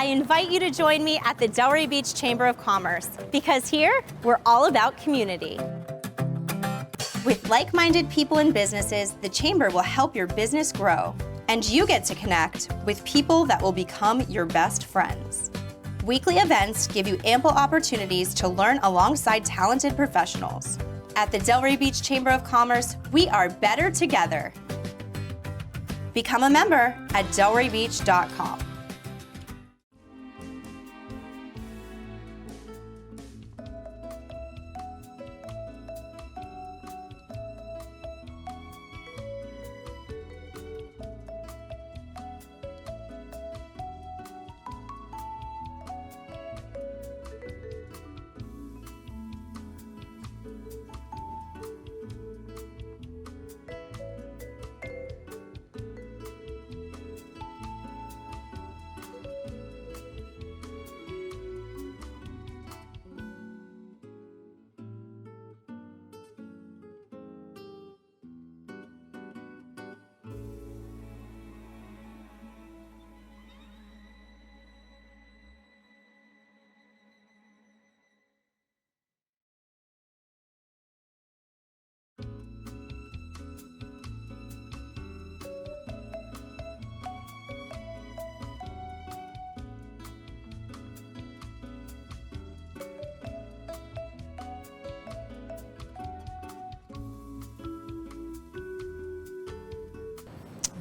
I invite you to join me at the Delray Beach Chamber of Commerce, because here, we're all about community. With like-minded people and businesses, the Chamber will help your business grow, and you get to connect with people that will become your best friends. Weekly events give you ample opportunities to learn alongside talented professionals. At the Delray Beach Chamber of Commerce, we are better together. Become a member at delraybeach.com.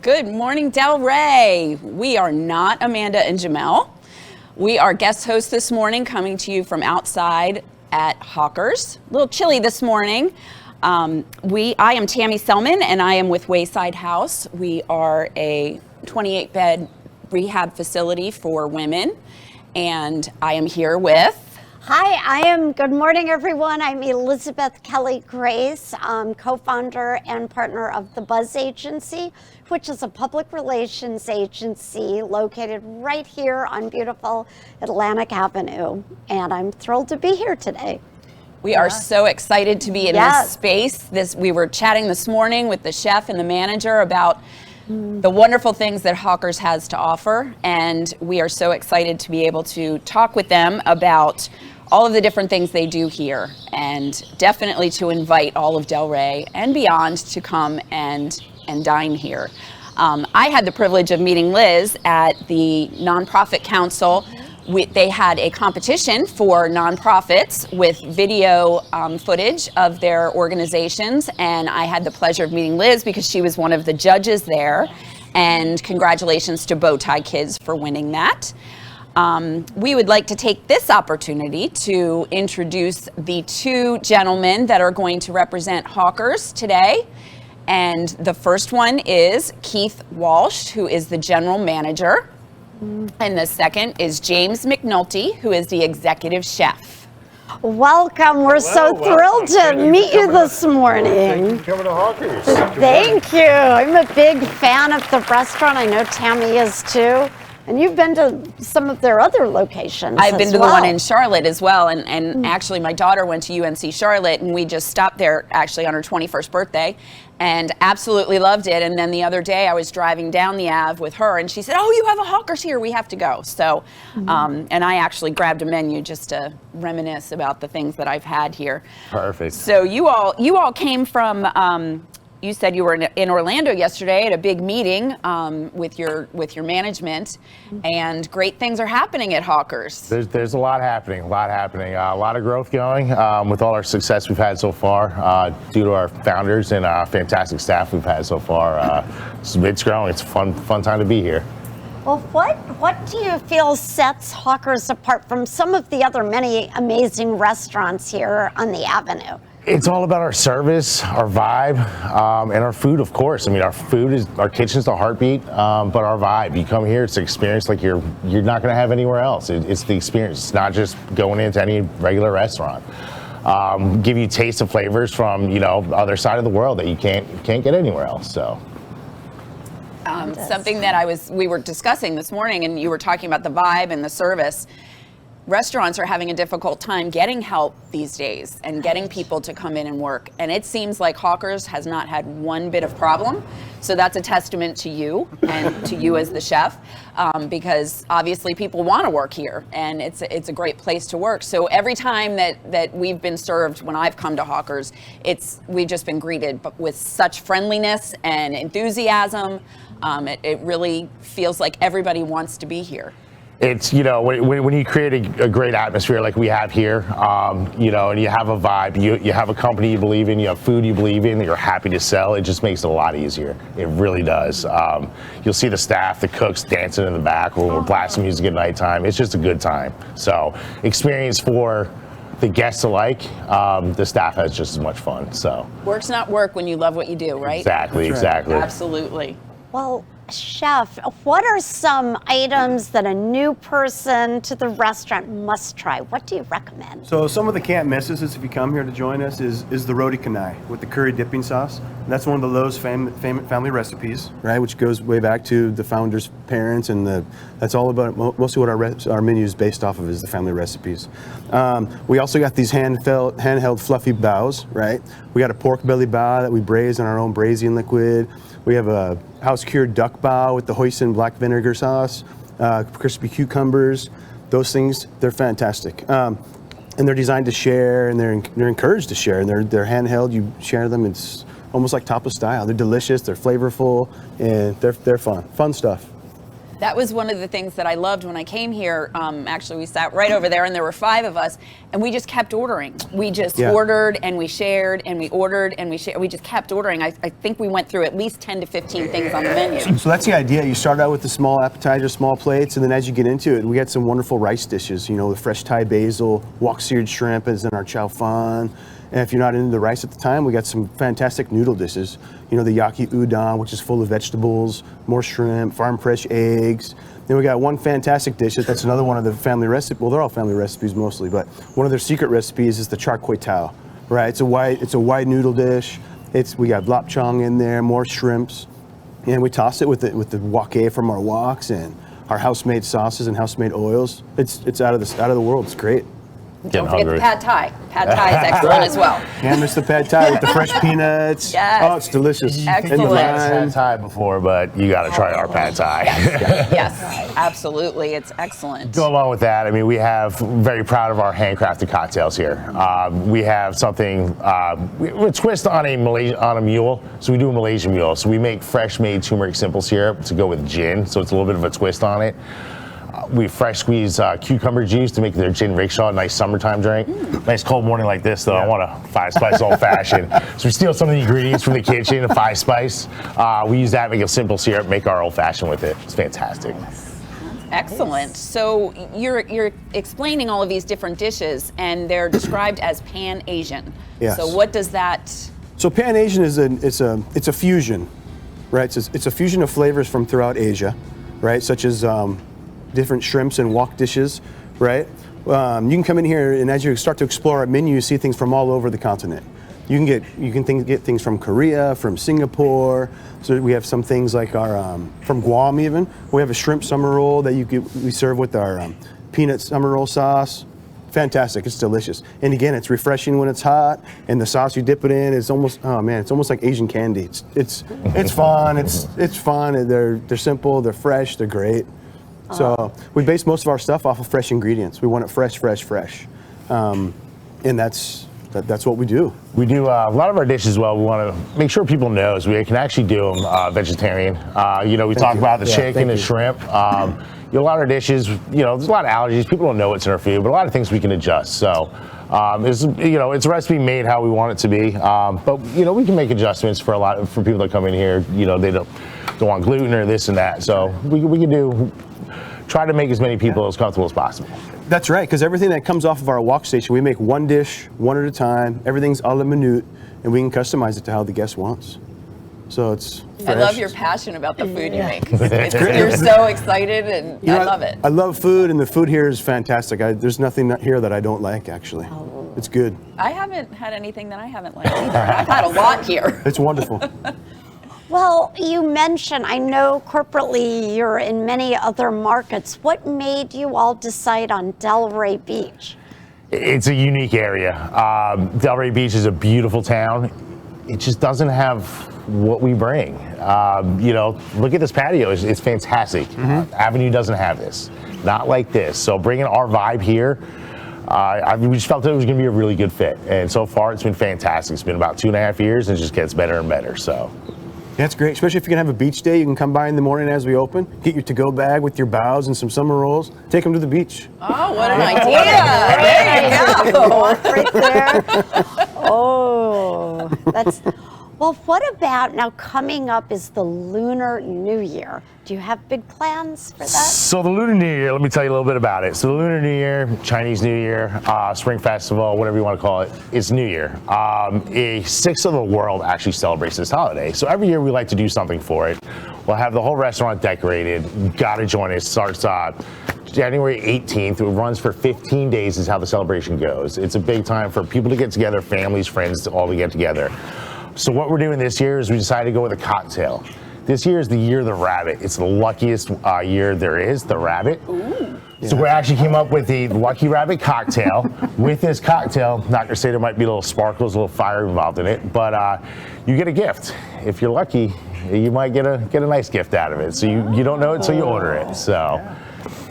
Good morning, Delray. We are not Amanda and Jamel. We are guest hosts this morning, coming to you from outside at Hawkers. A little chilly this morning. I am Tammy Selman, and I am with Wayside House. We are a 28-bed rehab facility for women, and I am here with... Hi, good morning, everyone. I'm Elizabeth Kelly Grace, co-founder and partner of the Buzz Agency, which is a public relations agency located right here on beautiful Atlantic Avenue. And I'm thrilled to be here today. We are so excited to be in this space. We were chatting this morning with the chef and the manager about the wonderful things that Hawkers has to offer, and we are so excited to be able to talk with them about all of the different things they do here, and definitely to invite all of Delray and beyond to come and dine here. I had the privilege of meeting Liz at the Nonprofit Council. They had a competition for nonprofits with video footage of their organizations, and I had the pleasure of meeting Liz because she was one of the judges there, and congratulations to Bowtie Kids for winning that. We would like to take this opportunity to introduce the two gentlemen that are going to represent Hawkers today. And the first one is Keith Walsh, who is the general manager. And the second is James McNulty, who is the executive chef. Welcome. We're so thrilled to meet you this morning. Thank you for coming to Hawkers. Thank you. I'm a big fan of the restaurant. I know Tammy is too. And you've been to some of their other locations. I've been to the one in Charlotte as well. And actually, my daughter went to UNC Charlotte, and we just stopped there actually on her 21st birthday and absolutely loved it. And then the other day, I was driving down the Ave with her, and she said, "Oh, you have a Hawkers here. We have to go." So, and I actually grabbed a menu just to reminisce about the things that I've had here. Perfect. So you all came from... You said you were in Orlando yesterday at a big meeting with your management, and great things are happening at Hawkers. There's a lot happening, a lot of growth going with all our success we've had so far due to our founders and fantastic staff we've had so far. It's growing. It's a fun time to be here. Well, what do you feel sets Hawkers apart from some of the other many amazing restaurants here on the Avenue? It's all about our service, our vibe, and our food, of course. I mean, our kitchen's the heartbeat, but our vibe. You come here, it's an experience like you're not going to have anywhere else. It's the experience. It's not just going into any regular restaurant. Give you taste of flavors from other side of the world that you can't get anywhere else. So. Something that we were discussing this morning, and you were talking about the vibe and the service. Restaurants are having a difficult time getting help these days and getting people to come in and work. And it seems like Hawkers has not had one bit of problem. So that's a testament to you and to you as the chef, because obviously people want to work here, and it's a great place to work. So every time that we've been served when I've come to Hawker's, we've just been greeted with such friendliness and enthusiasm. It really feels like everybody wants to be here. It's, when you create a great atmosphere like we have here, and you have a vibe, you have a company you believe in, you have food you believe in, that you're happy to sell, it just makes it a lot easier. It really does. You'll see the staff, the cooks dancing in the back when we're blasting music at nighttime. It's just a good time. So experience for the guests alike, the staff has just as much fun. So work's not work when you love what you do, right? Exactly, exactly. Absolutely. Well, Chef, what are some items that a new person to the restaurant must try? What do you recommend? So some of the can't misses if you come here to join us is the roti canai with the curry dipping sauce. And that's one of the Lowe's family recipes, right? Which goes way back to the founder's parents, and that's all about mostly what our menu is based off of is the family recipes. We also got these handheld fluffy baos, right? We got a pork belly bao that we braise in our own braising liquid. We have a house-cured duck bao with the hoisin black vinegar sauce, crispy cucumbers. Those things, they're fantastic. And they're designed to share, and they're encouraged to share. And they're handheld. You share them. It's almost like tapas style. They're delicious. They're flavorful, and they're fun. Fun stuff. That was one of the things that I loved when I came here. Actually, we sat right over there, and there were 5 of us, and we just kept ordering. We just ordered, and we shared, and we ordered, and we shared. We just kept ordering. I think we went through at least 10 to 15 things on the menu. So that's the idea. You start out with the small appetizers, small plates, and then as you get into it, we got some wonderful rice dishes. The fresh Thai basil, wok-seared shrimp is in our chow fan. And if you're not into the rice at the time, we got some fantastic noodle dishes. The yaki udon, which is full of vegetables, more shrimp, farm fresh eggs. Then we got one fantastic dish. That's another one of the family recipes. Well, they're all family recipes mostly, but one of their secret recipes is the char kway tao. Right? It's a white noodle dish. We got lap chong in there, more shrimps, and we toss it with the wok from our woks and our house-made sauces and house-made oils. It's out of the world. It's great. Don't forget the pad thai. Pad thai is excellent as well. Can't miss the pad thai with the fresh peanuts. Yes. Oh, it's delicious. Excellent. You've had pad thai before, but you got to try our pad thai. Yes, absolutely. It's excellent. Go along with that, we have very proud of our handcrafted cocktails here. We have something, we twist on a mule, so we do a Malaysian mule. So we make fresh made turmeric simple syrup to go with gin, so it's a little bit of a twist on it. We fresh squeeze cucumber juice to make their gin rickshaw a nice summertime drink. Nice cold morning like this, though, I want a 5-spice old fashioned. So we steal some of the ingredients from the kitchen, a 5-spice. We use that, make a simple syrup, make our old fashioned with it. It's fantastic. Excellent. So you're explaining all of these different dishes, and they're described as Pan-Asian. Yes. So what does that? So Pan-Asian is it's a fusion, right? It's a fusion of flavors from throughout Asia, right? Such as different shrimps and wok dishes, right? You can come in here, and as you start to explore our menu, you see things from all over the continent. You can get things from Korea, from Singapore. So we have some things like our from Guam even. We have a shrimp summer roll that we serve with our peanut summer roll sauce. Fantastic, it's delicious. And again, it's refreshing when it's hot, and the sauce you dip it in is almost, it's almost like Asian candy. It's fun, it's fun, they're simple, they're fresh, they're great. So we base most of our stuff off of fresh ingredients. We want it fresh. And that's what we do. We do a lot of our dishes well. We want to make sure people know we can actually do them vegetarian. We talk about the chicken and shrimp. A lot of our dishes, there's a lot of allergies. People don't know what's in our food, but a lot of things we can adjust. So it's a recipe made how we want it to be. But we can make adjustments for people that come in here. They don't want gluten or this and that. So we can try to make as many people as comfortable as possible. That's right, because everything that comes off of our wok station, we make one dish, one at a time. Everything's a la minute, and we can customize it to how the guest wants. So it's fresh. I love your passion about the food you make. You're so excited, and I love it. I love food, and the food here is fantastic. There's nothing here that I don't like, actually. It's good. I haven't had anything that I haven't liked either. I've had a lot here. It's wonderful. Well, you mentioned, I know corporately you're in many other markets. What made you all decide on Delray Beach? It's a unique area. Delray Beach is a beautiful town. it just doesn't have what we bring. You know, look at this patio, it's fantastic. Avenue doesn't have this, not like this. So bringing our vibe here, we just felt that it was gonna be a really good fit. And so far it's been fantastic. It's been about 2.5 years and it just gets better and better, so. That's great, especially if you can have a beach day. You can come by in the morning as we open, get your to-go bag with your bows and some summer rolls, take them to the beach. Oh, what an idea. There you go. Right there. Oh, that's, well, what about now coming up is the Lunar New Year. Do you have big plans for that? So the Lunar New Year, let me tell you a little bit about it. So the Lunar New Year, Chinese New Year, Spring Festival, whatever you want to call it, it's New Year. A sixth of the world actually celebrates this holiday. So every year we like to do something for it. We'll have the whole restaurant decorated. You gotta join us. It starts January 18th. It runs for 15 days is how the celebration goes. It's a big time for people to get together, families, friends, all to get together. So what we're doing this year is we decided to go with a cocktail. This year is the year of the rabbit. It's the luckiest year there is, the rabbit. Ooh. So we actually came up with the Lucky Rabbit cocktail. With this cocktail, not gonna say there might be little sparkles, a little fire involved in it, but you get a gift. If you're lucky, you might get a nice gift out of it. So you don't know it until you order it, so.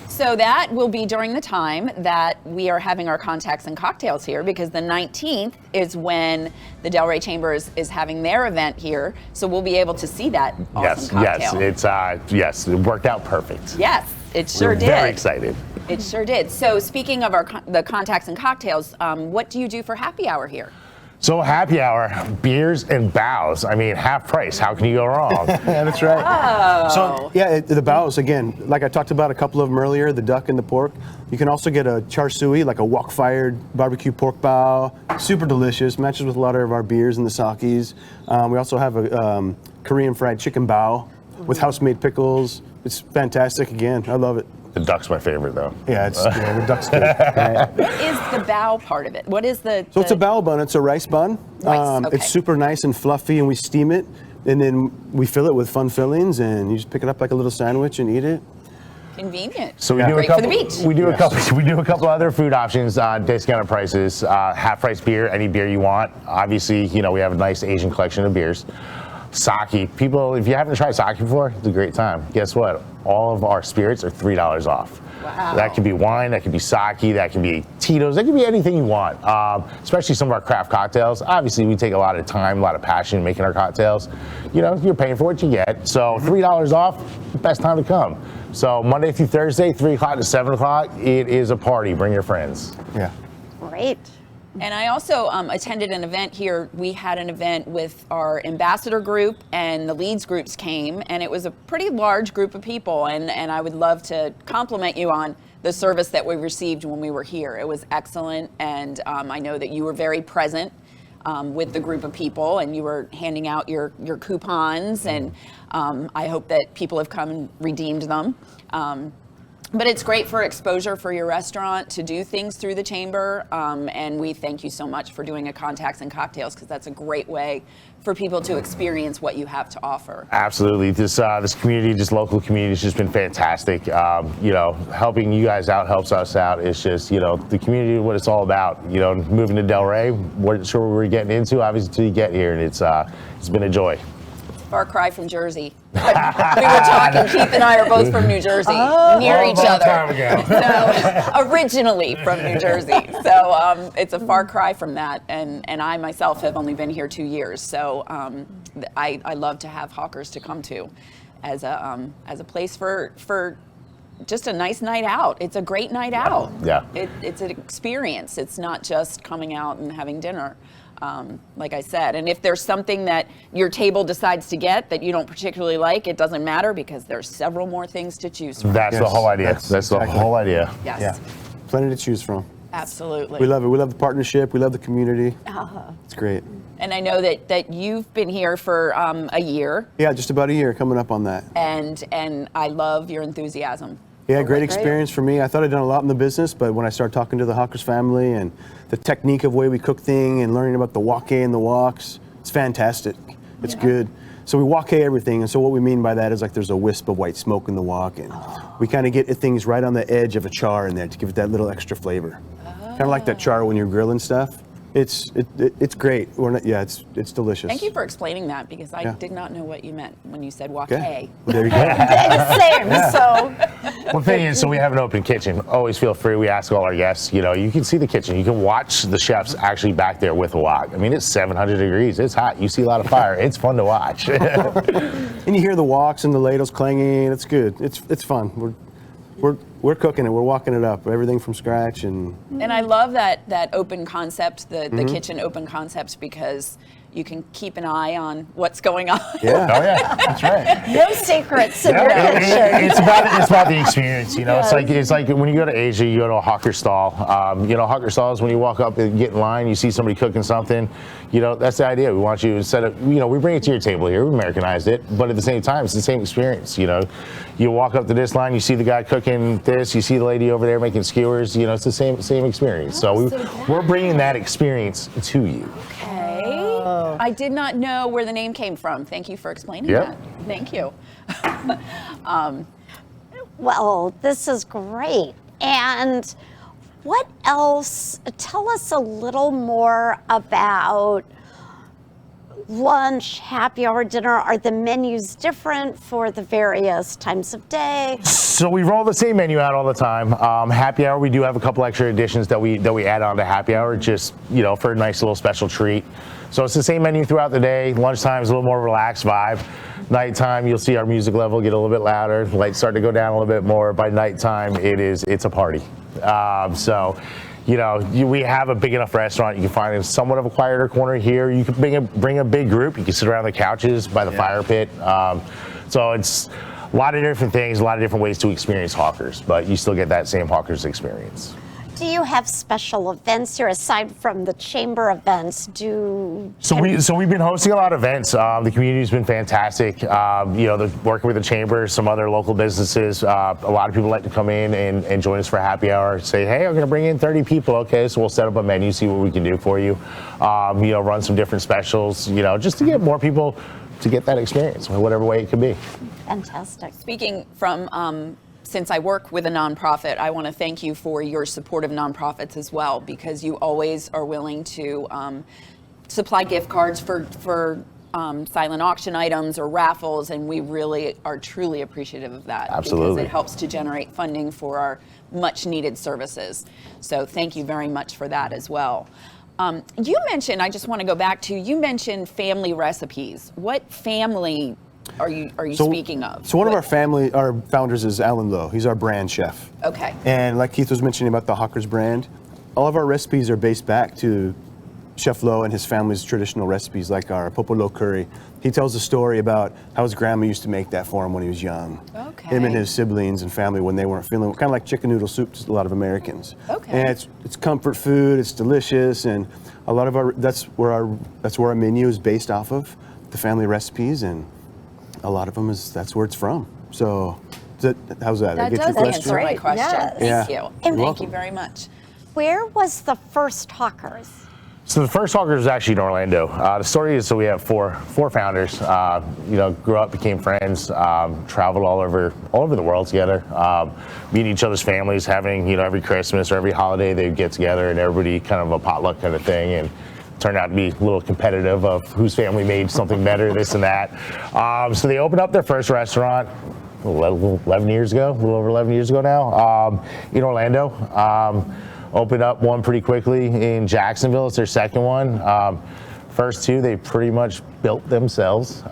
So that will be during the time that we are having our contacts and cocktails here, because the 19th is when the Delray Chamber is having their event here. So we'll be able to see that awesome cocktail. Yes, it worked out perfect. Yes, it sure did. Very excited. It sure did. So speaking of the contacts and cocktails, what do you do for happy hour here? So happy hour, beers and bows. I mean, half price. How can you go wrong? Yeah, that's right. Oh. So yeah, the bows again, like I talked about a couple of them earlier, the duck and the pork. You can also get a char siu, like a wok-fired barbecue pork bow. Super delicious, matches with a lot of our beers and the sakis. We also have a Korean fried chicken bao with house-made pickles. It's fantastic. Again, I love it. The duck's my favorite, though. Yeah, the duck's good. Right. What is the bao part of it? What is the? So it's a bao bun. It's a rice bun. Rice, okay. It's super nice and fluffy, and we steam it, and then we fill it with fun fillings, and you just pick it up like a little sandwich and eat it. Convenient. So we do Great a couple, for the beach. We do a couple other food options, discounted prices, half price beer, any beer you want. Obviously, you know, we have a nice Asian collection of beers. Sake. People, if you haven't tried sake before, it's a great time. Guess what? All of our spirits are $3 off. Wow. That could be wine, that could be sake, that can be Tito's, that could be anything you want. Especially some of our craft cocktails. Obviously, we take a lot of time, a lot of passion in making our cocktails. You know, you're paying for what you get. So $3 off, best time to come. So Monday through Thursday, 3 o'clock to 7 o'clock, it is a party. Bring your friends. Yeah. Great. And I also attended an event here. We had an event with our ambassador group, and the leads groups came, and it was a pretty large group of people. And I would love to compliment you on the service that we received when we were here. It was excellent, and I know that you were very present with the group of people, and you were handing out your coupons, and I hope that people have come and redeemed them. But it's great for exposure for your restaurant to do things through the chamber, and we thank you so much for doing a contacts and cocktails, because that's a great way for people to experience what you have to offer. Absolutely, this community, this local community has just been fantastic. You know, helping you guys out helps us out. It's just, you know, the community, what it's all about. You know, moving to Delray, we're sure what we're getting into, obviously, until you get here, and it's been a joy. Far cry from Jersey. We were talking, Keith and I are both from New Jersey, near each other. So, originally from New Jersey. So it's a far cry from that. And I myself have only been here 2 years. So I love to have hawkers to come to as a place for just a nice night out. It's a great night out. Yeah. It's an experience. It's not just coming out and having dinner. Like I said, and if there's something that your table decides to get that you don't particularly like, it doesn't matter, because there's several more things to choose from. That's the whole idea. That's the whole idea. Yes. Yeah. Plenty to choose from. Absolutely. We love it. We love the partnership. We love the community. It's great. And I know that you've been here for a year. Yeah, just about a year coming up on that. And I love your enthusiasm. Yeah, great experience for me. I thought I'd done a lot in the business, but when I started talking to the Hawkers family and the technique of way we cook things and learning about the wok and the woks, it's fantastic. It's good. So we wok everything, and so what we mean by that is like there's a wisp of white smoke in the wok, and we kind of get things right on the edge of a char in there to give it that little extra flavor. Kind of like that char when you're grilling stuff. It's great. It's delicious. Thank you for explaining that, because I did not know what you meant when you said wok. Okay. Well, there you go. Same. So One thing is, so we have an open kitchen. Always feel free. We ask all our guests, you can see the kitchen. You can watch the chefs actually back there with a wok. I mean, it's 700 degrees. It's hot. You see a lot of fire. It's fun to watch. And you hear the woks and the ladles clanging. It's good. It's fun. We're cooking it. We're walking it up. Everything from scratch. And I love that open concept, the kitchen open concept, because you can keep an eye on what's going on. yeah. Oh yeah, that's right. no secrets in your Yeah, kitchen. it's about the experience, It's like when you go to Asia, you go to a hawker stall. Hawker stalls, when you walk up and get in line, you see somebody cooking something. That's the idea. We want you to set up. We bring it to your table here. We Americanized it, but at the same time, it's the same experience. You walk up to this line, you see the guy cooking this, you see the lady over there making skewers. It's the same experience. So we're bringing that experience to you. Okay. I did not know where the name came from. Thank you for explaining Yep. that. Thank you. Well, this is great. And what else? Tell us a little more about lunch, happy hour, dinner. Are the menus different for the various times of day? So we roll the same menu out all the time. Happy hour, we do have a couple extra additions that we add on to happy hour, just for a nice little special treat. So it's the same menu throughout the day. Lunchtime is a little more relaxed vibe. Nighttime, you'll see our music level get a little bit louder. Lights start to go down a little bit more. By nighttime, it's a party. We have a big enough restaurant. You can find in somewhat of a quieter corner here. You can bring a big group. You can sit around the couches by the fire pit. So it's a lot of different things, a lot of different ways to experience Hawkers, but you still get that same Hawkers experience. Do you have special events here aside from the chamber events? So we've been hosting a lot of events. The community's been fantastic. Working with the chamber, some other local businesses. A lot of people like to come in and join us for happy hour. Say, hey, I'm going to bring in 30 people. Okay, so we'll set up a menu, see what we can do for you. Run some different specials. Just to get more people to get that experience, whatever way it could be. Fantastic. Speaking from since I work with a nonprofit, I want to thank you for your support of nonprofits as well, because you always are willing to supply gift cards for silent auction items or raffles, and we really are truly appreciative of that. Absolutely. Because it helps to generate funding for our much needed services. So thank you very much for that as well. You mentioned, I just want to go back to, you mentioned family recipes. What family are you speaking of? So one of our founders is Alan Lowe. He's our brand chef. Okay. And like Keith was mentioning about the Hawkers brand, all of our recipes are based back to Chef Lowe and his family's traditional recipes, like our popolo curry. He tells a story about how his grandma used to make that for him when he was young. Okay. Him and his siblings and family when they weren't feeling, kind of like chicken noodle soup to a lot of Americans. Okay. And it's comfort food, it's delicious, and a lot of that's where our menu is based off of, the family recipes, and a lot of them that's where it's from. So how's that? That get does your answer my question. Yes. Thank Yeah. you. And Thank you very much. Where was the first Hawkers? So the first Hawkers was actually in Orlando. The story is, so we have four founders. Grew up, became friends, traveled all over the world together, meeting each other's families, having every Christmas or every holiday they'd get together, and everybody kind of a potluck kind of thing, and turned out to be a little competitive of whose family made something better, this and that. So they opened up their first restaurant a little over 11 years ago now, in Orlando. Opened up one pretty quickly in Jacksonville. It's their second one. First two, they pretty much built themselves,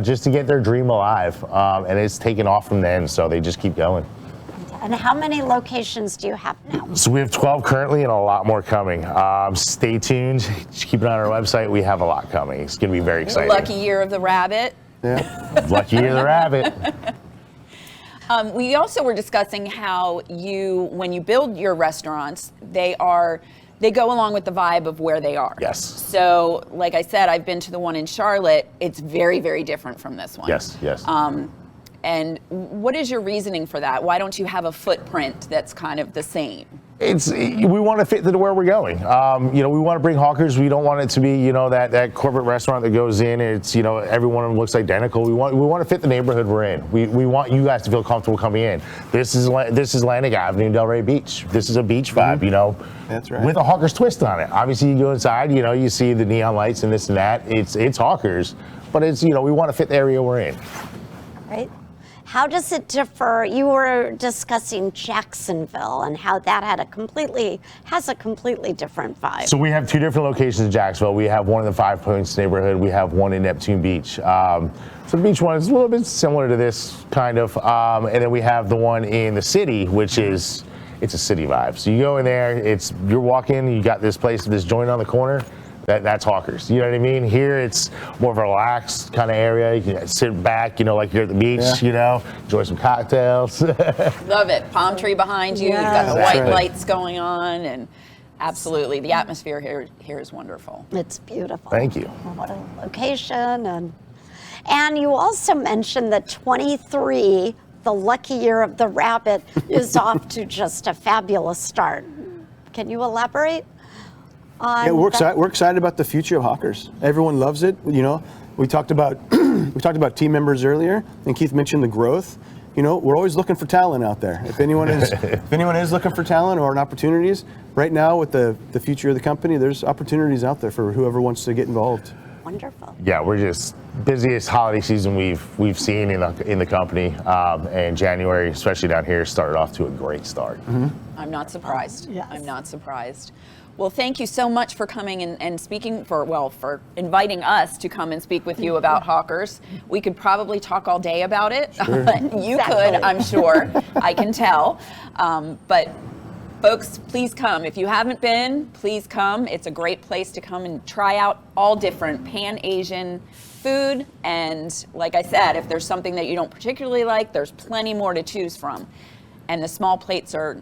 just to get their dream alive. And it's taken off from then, so they just keep going. And how many locations do you have now? So we have 12 currently and a lot more coming. Stay tuned. Just keep an eye on our website. We have a lot coming. It's going to be very exciting. Lucky year of the rabbit. Yeah. Lucky year of the rabbit. We also were discussing how when you build your restaurants, they go along with the vibe of where they are. Yes. So, like I said, I've been to the one in Charlotte. It's very, very different from this one. Yes. And what is your reasoning for that? Why don't you have a footprint that's kind of the same? we want to fit into where we're going. You know, we want to bring hawkers. We don't want it to be, you know, that corporate restaurant that goes in and it's, you know, every one of them looks identical. We want to fit the neighborhood we're in. We want you guys to feel comfortable coming in. This is Atlantic Avenue, Delray Beach. This is a beach vibe, you know. That's right. With a hawker's twist on it. Obviously, you go inside, you know, you see the neon lights and this and that. It's hawkers, but it's, you know, we want to fit the area we're in. Right. How does it differ? You were discussing Jacksonville and how that has a completely different vibe. So we have two different locations in Jacksonville. We have one in the Five Points neighborhood. We have one in Neptune Beach. So the beach one is a little bit similar to this kind of, and then we have the one in the city, which is, it's a city vibe. So you go in there, you're walking, you got this place, this joint on the corner. That's hawkers. You know what I mean? Here it's more of a relaxed kind of area. You can sit back, you know, like you're at the beach, you know, enjoy some cocktails. Love it. Palm tree behind you. Yes. You've got the That's white right. lights going on, and absolutely, the atmosphere here is wonderful. It's beautiful. Thank you. What a location. And you also mentioned that 23, the lucky year of the rabbit, is off to just a fabulous start. Can you elaborate? Yeah, we're excited about the future of hawkers. Everyone loves it. You know, we talked about team members earlier, and Keith mentioned the growth. You know, we're always looking for talent out there. If anyone is looking for talent or opportunities, right now with the future of the company, there's opportunities out there for whoever wants to get involved. Wonderful. Yeah, we're just busiest holiday season we've seen in the company, and January, especially down here, started off to a great start. I'm not surprised. Yes. I'm not surprised. Well, thank you so much for coming and speaking for inviting us to come and speak with you about hawkers. We could probably talk all day about it. Sure. You could, I'm sure. I can tell. But folks, please come. If you haven't been, please come. It's a great place to come and try out all different Pan-Asian food. And like I said, if there's something that you don't particularly like, there's plenty more to choose from. And the small plates are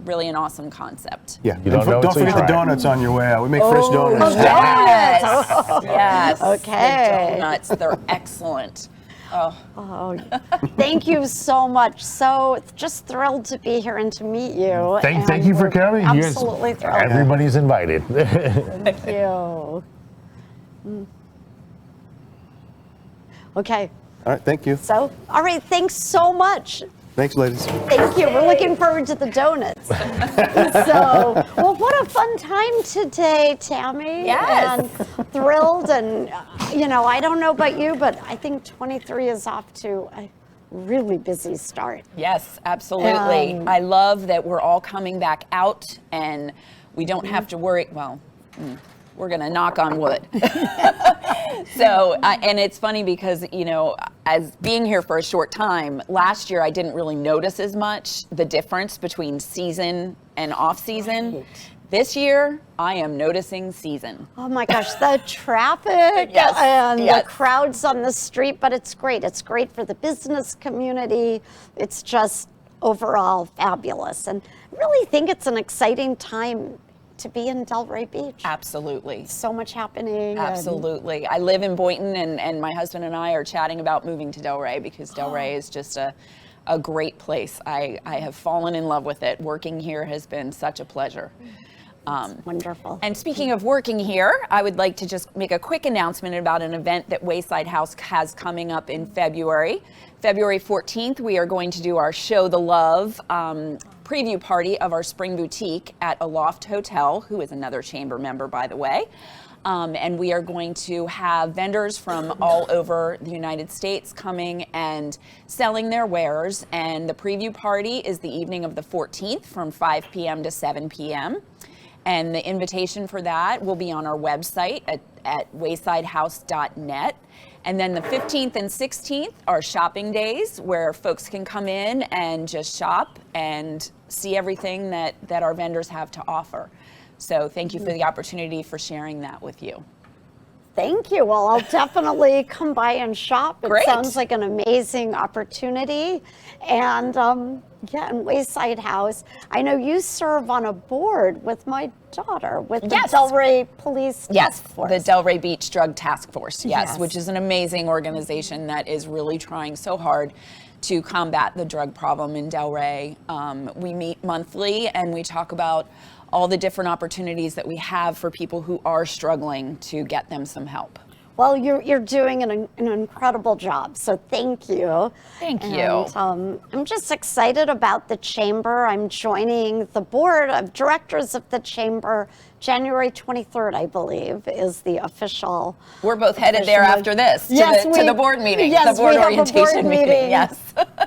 really an awesome concept. Yeah, You don't know don't until you forget the try it. donuts on your way out. We make fresh donuts. Yes. Yes. Okay. The donuts, they're excellent. Oh, thank you so much. So just thrilled to be here and to meet you. Thank you for coming. You guys- Absolutely thrilled. Everybody's invited. Thank you. Okay, All right, thank you. so, all right, thanks so much. Thanks, ladies. Thank you. We're looking forward to the donuts. So, well, what a fun time today, Tammy. Yes. And thrilled. And, you know, I don't know about you, but I think 23 is off to a really busy start. Yes, absolutely. I love that we're all coming back out and we don't have to worry. Well, we're going to knock on wood. So, and it's funny because, you know, as being here for a short time, last year I didn't really notice as much the difference between season and off season. Right. This year, I am noticing season. Oh my gosh, the traffic Yes, and yes. the crowds on the street, but it's great. It's great for the business community. It's just overall fabulous. And I really think it's an exciting time to be in Delray Beach. Absolutely. So much happening. and- Absolutely. I live in Boynton, and my husband and I are chatting about moving to Delray because Delray is just a great place. I have fallen in love with it. Working here has been such a pleasure. Wonderful. And speaking of working here, I would like to just make a quick announcement about an event that Wayside House has coming up in February. February 14th, we are going to do our Show the Love preview party of our spring boutique at Aloft Hotel, who is another chamber member, by the way. And we are going to have vendors from all over the United States coming and selling their wares. And the preview party is the evening of the 14th from 5 p.m. to 7 p.m. And the invitation for that will be on our website at waysidehouse.net. And then the 15th and 16th are shopping days where folks can come in and just shop and see everything that our vendors have to offer. So thank you for the opportunity for sharing that with you. Thank you. Well, I'll definitely come by and shop. It Great. sounds like an amazing opportunity. And yeah, in Wayside House, I know you serve on a board with my daughter with Yes. the Delray Police Yes, Task Force. the Delray Beach Drug Task Force, yes, Yes. which is an amazing organization that is really trying so hard to combat the drug problem in Delray. We meet monthly and we talk about all the different opportunities that we have for people who are struggling to get them some help. Well, you're doing an incredible job, so thank you. Thank you. And, I'm just excited about the Chamber. I'm joining the board of directors of the Chamber January 23rd, I believe, is the official. We're both headed there after this to, yes, to the board meeting, yes, the board we have orientation a board meeting. Yes.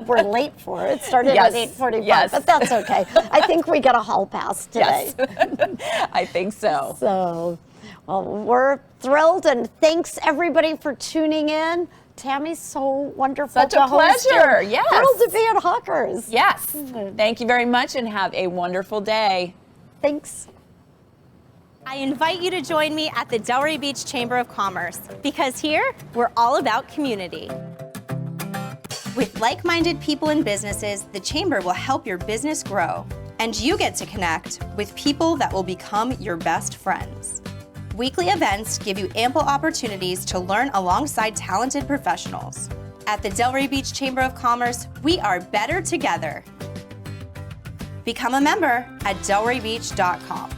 We're late for it. It started Yes. at 8:45, Yes. but that's okay. I think we got a hall pass today. Yes. I think so. So, well, we're thrilled, and thanks everybody for tuning in. Tammy, so wonderful Such to a host you. pleasure. Yes. Thrilled to be at Hawkers. Yes. Thank you very much and have a wonderful day. Thanks. I invite you to join me at the Delray Beach Chamber of Commerce because here we're all about community. With like-minded people and businesses, the Chamber will help your business grow, and you get to connect with people that will become your best friends. Weekly events give you ample opportunities to learn alongside talented professionals. At the Delray Beach Chamber of Commerce, we are better together. Become a member at delraybeach.com.